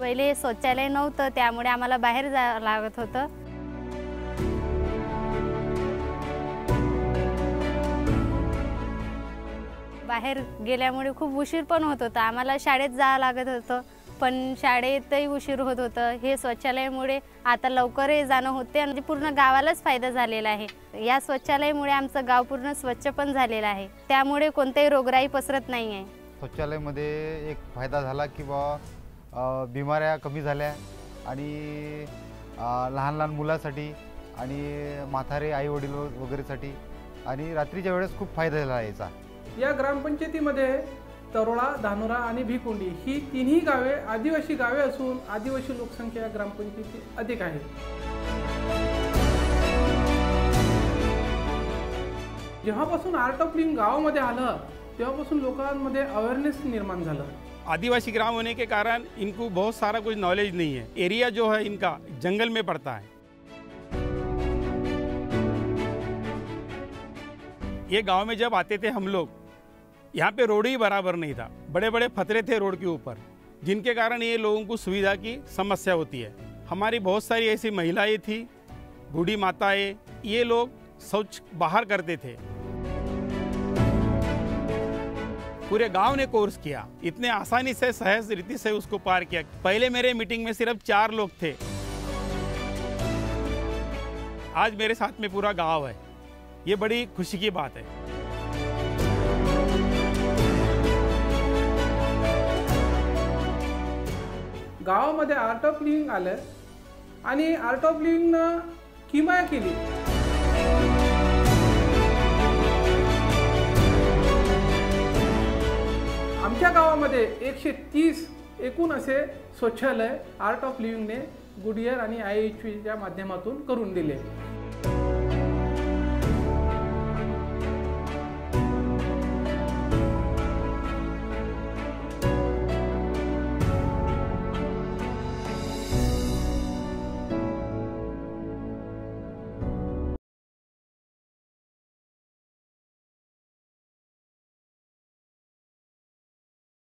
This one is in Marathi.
पहिले शौचालय नव्हतं, त्यामुळे आम्हाला बाहेर जावं लागत होतं। बाहेर गेल्यामुळे खूप उशीर पण होत होता, आम्हाला शाळेत जावं लागत होतं, पण शाळेतही उशीर होत होतं। हे शौचालयामुळे आता लवकरही जाणं होते आणि पूर्ण गावालाच फायदा झालेला आहे। या शौचालयामुळे आमचं गाव पूर्ण स्वच्छ पण झालेलं आहे, त्यामुळे कोणतेही रोगराई पसरत नाही आहे। शौचालयामध्ये एक फायदा झाला की बिमाऱ्या कमी झाल्या आणि लहान लहान मुलांसाठी आणि म्हातारे आई वडील वगैरेसाठी आणि रात्रीच्या वेळेस खूप फायदा झाला याचा। या ग्रामपंचायतीमध्ये तरोळा, धानोरा आणि भिकुंडी ही तिन्ही गावे आदिवासी गावे असून आदिवासी लोकसंख्या या ग्रामपंचायतीत अधिक आहे। जेव्हापासून आर्ट ऑफ लिव्हिंग गावामध्ये आलं तेव्हापासून लोकांमध्ये अवेयरनेस निर्माण झालं। आदिवासी ग्राम होने के कारण इनको बहुत सारा कुछ नॉलेज नहीं है। एरिया जो है इनका जंगल में पड़ता है। ये गांव में जब आते थे हम लोग, यहाँ पे रोड ही बराबर नहीं था, बड़े बड़े फतरे थे रोड के ऊपर, जिनके कारण ये लोगों को सुविधा की समस्या होती है। हमारी बहुत सारी ऐसी महिलाएं थी, बूढ़ी माताएं, ये लोग शौच बाहर करते थे। पूरे गांव ने कोर्स किया, इतने आसानी से सहज रीति से उसको पार किया। पहले मेरे मीटिंग में सिर्फ 4 लोग थे, आज मेरे साथ में पूरा गांव है। ये बड़ी खुशी की बात है। गावामध्ये आर्ट ऑफ लिव्हिंग आलं आणि आर्ट ऑफ लिव्हिंगनं किमया केली। आमच्या गावामध्ये 130 एकूण असे शौचालय आर्ट ऑफ लिव्हिंगने गुडियर आणि IHVच्या माध्यमातून करून दिले।